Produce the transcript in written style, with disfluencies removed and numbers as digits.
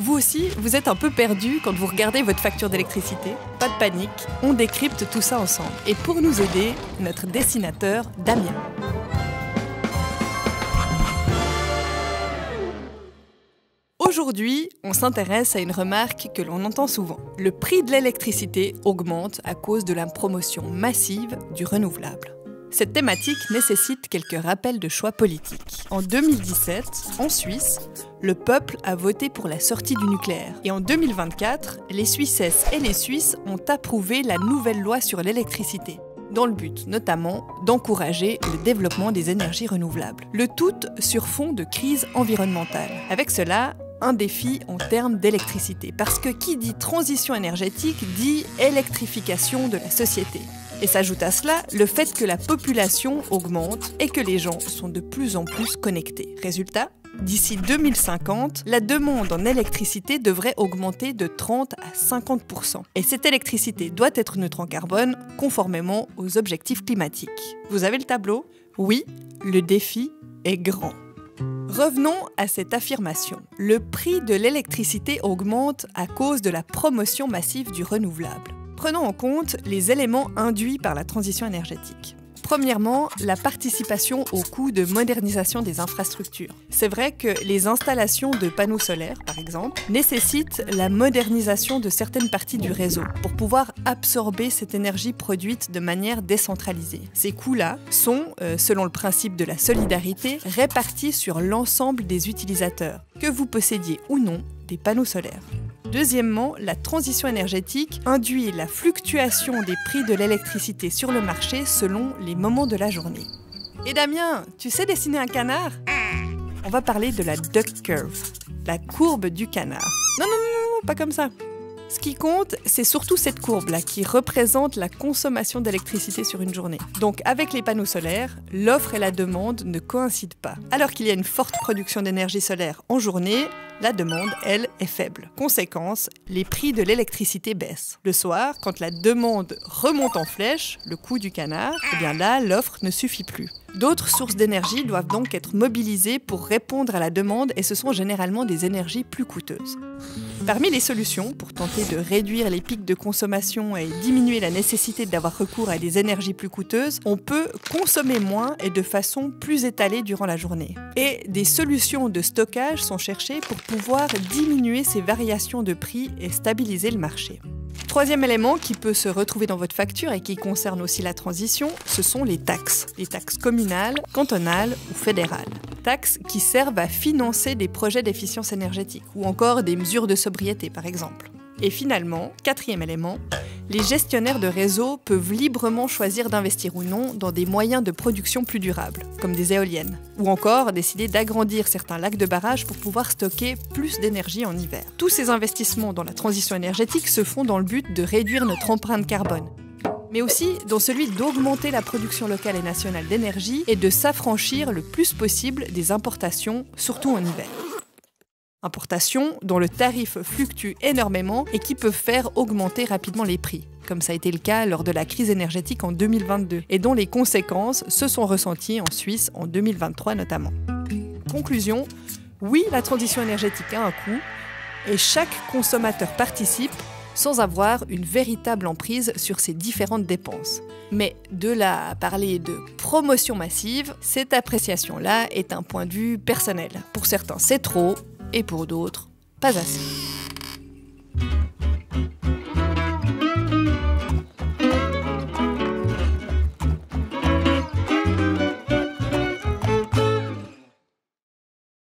Vous aussi, vous êtes un peu perdu quand vous regardez votre facture d'électricité? Pas de panique, on décrypte tout ça ensemble. Et pour nous aider, notre dessinateur Damien. Aujourd'hui, on s'intéresse à une remarque que l'on entend souvent. Le prix de l'électricité augmente à cause de la promotion massive du renouvelable. Cette thématique nécessite quelques rappels de choix politiques. En 2017, en Suisse, le peuple a voté pour la sortie du nucléaire. Et en 2024, les Suissesses et les Suisses ont approuvé la nouvelle loi sur l'électricité, dans le but notamment d'encourager le développement des énergies renouvelables. Le tout sur fond de crise environnementale. Avec cela, un défi en termes d'électricité, parce que qui dit transition énergétique dit électrification de la société. Et s'ajoute à cela le fait que la population augmente et que les gens sont de plus en plus connectés. Résultat, d'ici 2050, la demande en électricité devrait augmenter de 30 à 50%. Et cette électricité doit être neutre en carbone, conformément aux objectifs climatiques. Vous avez le tableau? Oui, le défi est grand. Revenons à cette affirmation. Le prix de l'électricité augmente à cause de la promotion massive du renouvelable. Prenons en compte les éléments induits par la transition énergétique. Premièrement, la participation au coût de modernisation des infrastructures. C'est vrai que les installations de panneaux solaires, par exemple, nécessitent la modernisation de certaines parties du réseau pour pouvoir absorber cette énergie produite de manière décentralisée. Ces coûts-là sont, selon le principe de la solidarité, répartis sur l'ensemble des utilisateurs, que vous possédiez ou non des panneaux solaires. Deuxièmement, la transition énergétique induit la fluctuation des prix de l'électricité sur le marché selon les moments de la journée. Et Damien, tu sais dessiner un canard? On va parler de la duck curve, la courbe du canard. Non, pas comme ça. Ce qui compte, c'est surtout cette courbe-là qui représente la consommation d'électricité sur une journée. Donc avec les panneaux solaires, l'offre et la demande ne coïncident pas. Alors qu'il y a une forte production d'énergie solaire en journée, la demande, elle, est faible. Conséquence, les prix de l'électricité baissent. Le soir, quand la demande remonte en flèche, le coût du canard, eh bien là, l'offre ne suffit plus. D'autres sources d'énergie doivent donc être mobilisées pour répondre à la demande et ce sont généralement des énergies plus coûteuses. Parmi les solutions pour tenter de réduire les pics de consommation et diminuer la nécessité d'avoir recours à des énergies plus coûteuses, on peut consommer moins et de façon plus étalée durant la journée. Et des solutions de stockage sont cherchées pour pouvoir diminuer ces variations de prix et stabiliser le marché. Troisième élément qui peut se retrouver dans votre facture et qui concerne aussi la transition, ce sont les taxes communales, cantonales ou fédérales. Taxes qui servent à financer des projets d'efficience énergétique ou encore des mesures de sobriété par exemple. Et finalement, quatrième élément, les gestionnaires de réseau peuvent librement choisir d'investir ou non dans des moyens de production plus durables, comme des éoliennes, ou encore décider d'agrandir certains lacs de barrage pour pouvoir stocker plus d'énergie en hiver. Tous ces investissements dans la transition énergétique se font dans le but de réduire notre empreinte carbone, mais aussi dans celui d'augmenter la production locale et nationale d'énergie et de s'affranchir le plus possible des importations, surtout en hiver. Importations dont le tarif fluctue énormément et qui peuvent faire augmenter rapidement les prix, comme ça a été le cas lors de la crise énergétique en 2022, et dont les conséquences se sont ressenties en Suisse en 2023 notamment. Conclusion, oui, la transition énergétique a un coût, et chaque consommateur participe sans avoir une véritable emprise sur ces différentes dépenses. Mais de là à parler de promotion massive, cette appréciation-là est un point de vue personnel. Pour certains, c'est trop, et pour d'autres, pas assez.